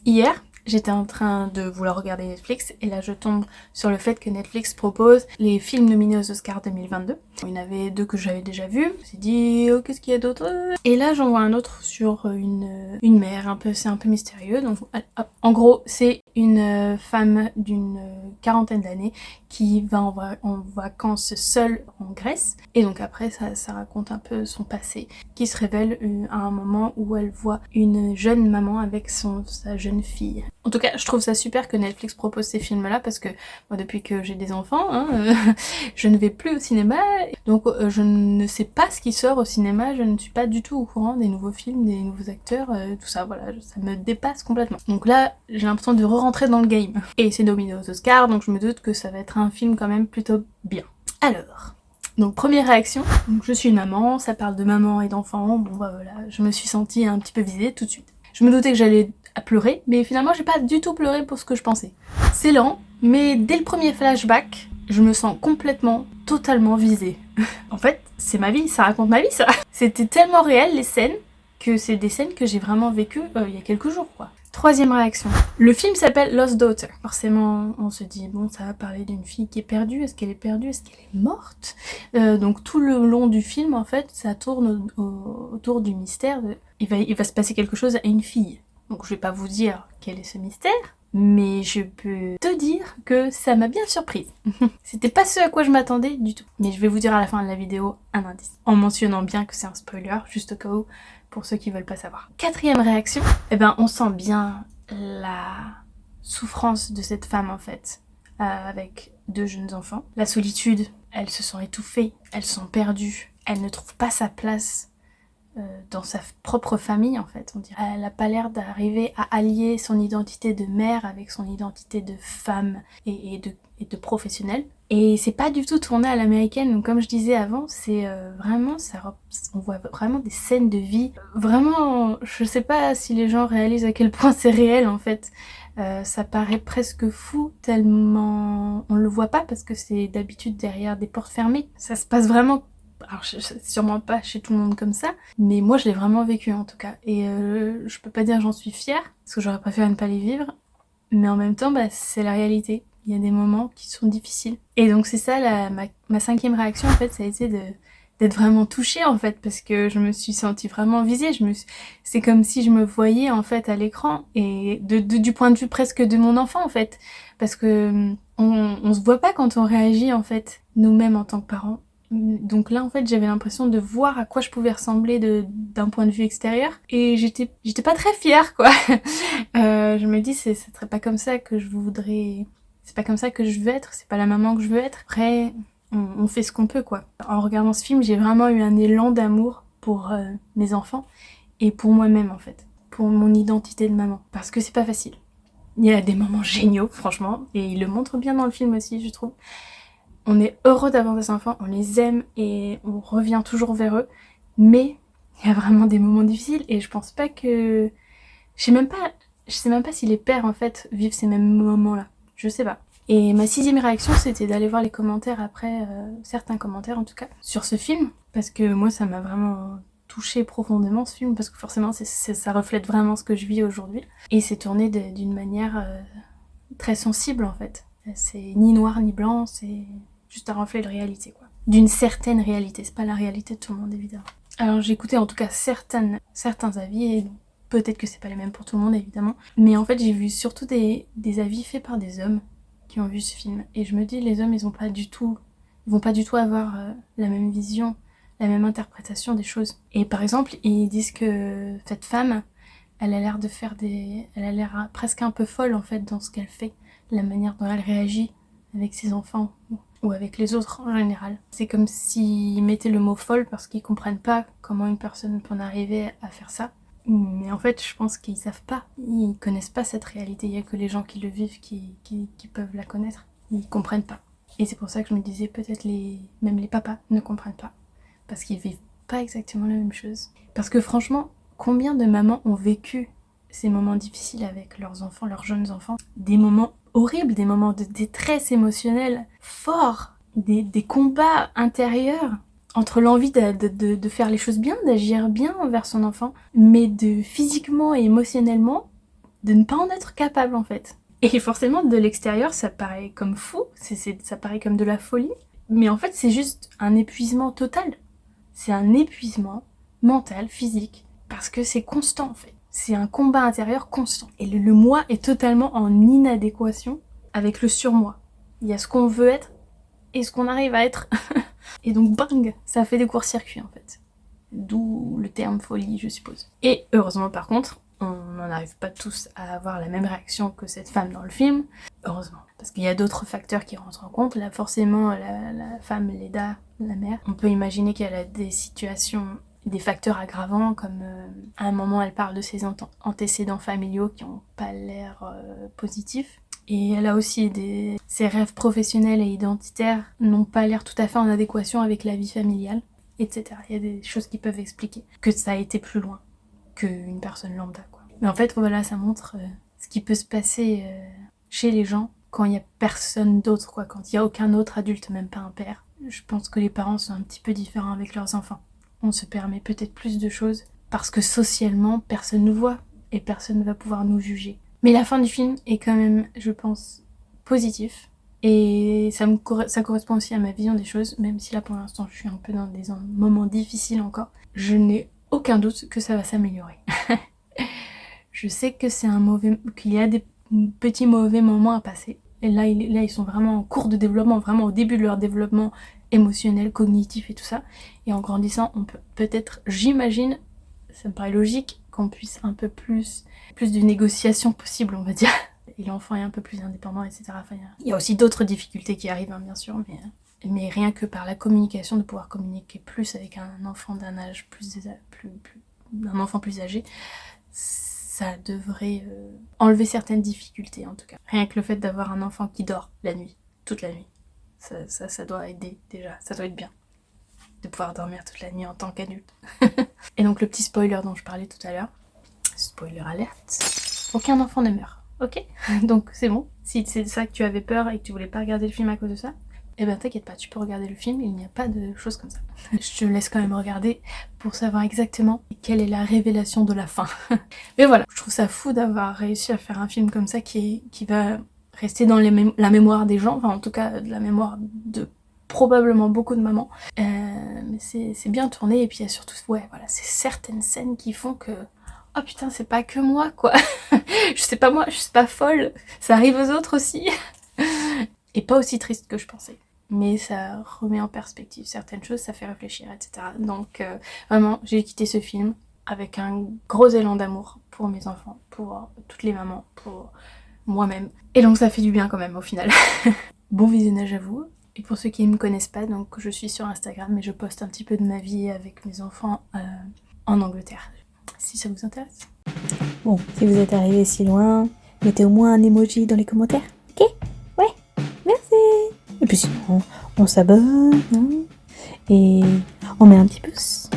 Hier, j'étais en train de vouloir regarder Netflix et là je tombe sur le fait que Netflix propose les films nominés aux Oscars 2022. Il y en avait 2 que j'avais déjà vus. Je me suis dit, oh, qu'est-ce qu'il y a d'autre? Et là j'en vois un autre sur une mère, c'est un peu mystérieux. Donc, en gros, c'est une femme d'une quarantaine d'années qui va en vacances seule en Grèce. Et donc après, ça raconte un peu son passé, qui se révèle à un moment où elle voit une jeune maman avec sa jeune fille. En tout cas, je trouve ça super que Netflix propose ces films-là parce que moi, depuis que j'ai des enfants, je ne vais plus au cinéma. Donc je ne sais pas ce qui sort au cinéma, je ne suis pas du tout au courant des nouveaux films, des nouveaux acteurs, tout ça, voilà, ça me dépasse complètement. Donc là, j'ai l'impression de re-rentrer dans le game. Et c'est nominé aux Oscars, donc je me doute que ça va être un film quand même plutôt bien. Alors... Donc première réaction, donc, je suis une maman, ça parle de maman et d'enfant, bon bah voilà, je me suis sentie un petit peu visée tout de suite. Je me doutais que j'allais pleurer, mais finalement j'ai pas du tout pleuré pour ce que je pensais. C'est lent, mais dès le premier flashback, je me sens complètement, totalement visée. En fait, c'est ma vie, ça raconte ma vie ça. C'était tellement réel les scènes, que c'est des scènes que j'ai vraiment vécues il y a quelques jours quoi. Troisième réaction. Le film s'appelle Lost Daughter. Forcément, on se dit, bon, ça va parler d'une fille qui est perdue. Est-ce qu'elle est perdue? Est-ce qu'elle est morte? Donc tout le long du film, en fait, ça tourne autour du mystère. Il va se passer quelque chose à une fille. Donc je vais pas vous dire quel est ce mystère, mais je peux te dire que ça m'a bien surprise. C'était pas ce à quoi je m'attendais du tout. Mais je vais vous dire à la fin de la vidéo un indice, en mentionnant bien que c'est un spoiler, juste au cas où, pour ceux qui veulent pas savoir. Quatrième réaction, on sent bien la souffrance de cette femme en fait, avec 2 jeunes enfants. La solitude, elle se sent étouffée, elle se sent perdue, elle ne trouve pas sa place dans sa propre famille en fait, on dirait. Elle a pas l'air d'arriver à allier son identité de mère avec son identité de femme et de professionnelle. Et c'est pas du tout tourné à l'américaine, donc comme je disais avant, c'est vraiment, on voit vraiment des scènes de vie. Vraiment, je sais pas si les gens réalisent à quel point c'est réel en fait. Ça paraît presque fou tellement on le voit pas parce que c'est d'habitude derrière des portes fermées. Ça se passe vraiment. Alors c'est sûrement pas chez tout le monde comme ça, mais moi je l'ai vraiment vécu en tout cas. Et je peux pas dire j'en suis fière, parce que j'aurais préféré ne pas les vivre, mais en même temps c'est la réalité. Il y a des moments qui sont difficiles. Et donc c'est ça ma 5e réaction en fait, ça a été d'être vraiment touchée en fait, parce que je me suis sentie vraiment visée. C'est comme si je me voyais en fait à l'écran, et du point de vue presque de mon enfant en fait, parce que on se voit pas quand on réagit en fait, nous-mêmes en tant que parents. Donc là en fait j'avais l'impression de voir à quoi je pouvais ressembler d'un point de vue extérieur, et j'étais pas très fière quoi. Je me dis ça serait pas comme ça que je voudrais, c'est pas comme ça que je veux être, c'est pas la maman que je veux être. Après on fait ce qu'on peut quoi. En regardant ce film j'ai vraiment eu un élan d'amour pour mes enfants et pour moi-même en fait, pour mon identité de maman, parce que c'est pas facile. Il y a des moments géniaux franchement, et il le montre bien dans le film aussi je trouve. On est heureux d'avoir des enfants, on les aime et on revient toujours vers eux, mais il y a vraiment des moments difficiles, et je pense pas que... Je sais même pas si les pères en fait vivent ces mêmes moments-là, je sais pas. Et ma 6e réaction c'était d'aller voir les commentaires après, certains commentaires en tout cas, sur ce film, parce que moi ça m'a vraiment touchée profondément ce film, parce que forcément ça reflète vraiment ce que je vis aujourd'hui, et c'est tourné d'une manière très sensible en fait. C'est ni noir ni blanc, c'est juste un reflet de réalité quoi. D'une certaine réalité, c'est pas la réalité de tout le monde évidemment. Alors j'ai écouté en tout cas certains avis, et peut-être que c'est pas les mêmes pour tout le monde évidemment, mais en fait j'ai vu surtout des avis faits par des hommes qui ont vu ce film, et je me dis les hommes ils vont pas du tout avoir la même vision, la même interprétation des choses. Et par exemple ils disent que cette femme elle a l'air presque un peu folle en fait dans ce qu'elle fait, la manière dont elle réagit avec ses enfants ou avec les autres en général. C'est comme s'ils mettaient le mot folle parce qu'ils comprennent pas comment une personne peut en arriver à faire ça. Mais en fait, je pense qu'ils savent pas, ils connaissent pas cette réalité. Il y a que les gens qui le vivent qui peuvent la connaître. Ils comprennent pas. Et c'est pour ça que je me disais peut-être même les papas ne comprennent pas, parce qu'ils vivent pas exactement la même chose. Parce que franchement, combien de mamans ont vécu ces moments difficiles avec leurs enfants, leurs jeunes enfants, des moments horribles, des moments de détresse émotionnelle forts, des combats intérieurs entre l'envie de faire les choses bien, d'agir bien envers son enfant, mais physiquement et émotionnellement, de ne pas en être capable en fait. Et forcément de l'extérieur ça paraît comme fou, ça paraît comme de la folie, mais en fait c'est juste un épuisement total. C'est un épuisement mental, physique, parce que c'est constant en fait. C'est un combat intérieur constant. Et le moi est totalement en inadéquation avec le surmoi. Il y a ce qu'on veut être et ce qu'on arrive à être. Et donc bang, ça fait des courts-circuits en fait. D'où le terme folie, je suppose. Et heureusement par contre, on n'en arrive pas tous à avoir la même réaction que cette femme dans le film. Heureusement. Parce qu'il y a d'autres facteurs qui rentrent en compte. Là forcément, la femme, Leda, la mère, on peut imaginer qu'elle a des situations, des facteurs aggravants, comme à un moment elle parle de ses antécédents familiaux qui n'ont pas l'air positifs. Et elle a aussi ses rêves professionnels et identitaires n'ont pas l'air tout à fait en adéquation avec la vie familiale, etc. Il y a des choses qui peuvent expliquer que ça a été plus loin qu'une personne lambda, quoi. Mais en fait, voilà, ça montre ce qui peut se passer chez les gens quand il n'y a personne d'autre, quoi. Quand il n'y a aucun autre adulte, même pas un père. Je pense que les parents sont un petit peu différents avec leurs enfants. On se permet peut-être plus de choses parce que socialement, personne nous voit et personne ne va pouvoir nous juger. Mais la fin du film est quand même, je pense, positif. Et ça correspond aussi à ma vision des choses, même si là pour l'instant je suis un peu dans des moments difficiles encore. Je n'ai aucun doute que ça va s'améliorer. Je sais que qu'il y a des petits mauvais moments à passer. Et là ils sont vraiment en cours de développement, vraiment au début de leur développement émotionnel, cognitif et tout ça. Et en grandissant, on peut peut-être, j'imagine, ça me paraît logique, qu'on puisse un peu plus de négociations possibles, on va dire. Et l'enfant est un peu plus indépendant, etc. Enfin, il y a aussi d'autres difficultés qui arrivent, hein, bien sûr, mais rien que par la communication, de pouvoir communiquer plus avec un enfant d'un âge un enfant plus âgé, ça devrait enlever certaines difficultés, en tout cas. Rien que le fait d'avoir un enfant qui dort la nuit, toute la nuit, ça doit aider, déjà, ça doit être bien. De pouvoir dormir toute la nuit en tant qu'adulte. Et donc le petit spoiler dont je parlais tout à l'heure, spoiler alerte, aucun enfant ne meurt, ok? Donc c'est bon, si c'est ça que tu avais peur et que tu voulais pas regarder le film à cause de ça, eh ben t'inquiète pas, tu peux regarder le film, il n'y a pas de choses comme ça. Je te laisse quand même regarder pour savoir exactement quelle est la révélation de la fin. Mais voilà, je trouve ça fou d'avoir réussi à faire un film comme ça qui va rester dans la mémoire des gens, enfin en tout cas de la mémoire de probablement beaucoup de mamans. Mais c'est bien tourné et puis il y a surtout, ouais, voilà, c'est certaines scènes qui font que oh putain, c'est pas que moi, quoi. Je sais pas moi, je suis pas folle. Ça arrive aux autres aussi. Et pas aussi triste que je pensais. Mais ça remet en perspective certaines choses, ça fait réfléchir, etc. Donc vraiment, j'ai quitté ce film avec un gros élan d'amour pour mes enfants, pour toutes les mamans, pour moi-même. Et donc ça fait du bien quand même au final. Bon visionnage à vous. Et pour ceux qui ne me connaissent pas, donc je suis sur Instagram et je poste un petit peu de ma vie avec mes enfants en Angleterre, si ça vous intéresse. Bon, si vous êtes arrivé si loin, mettez au moins un emoji dans les commentaires, ok? Ouais, merci. Et puis sinon, on s'abonne, hein, et on met un petit pouce.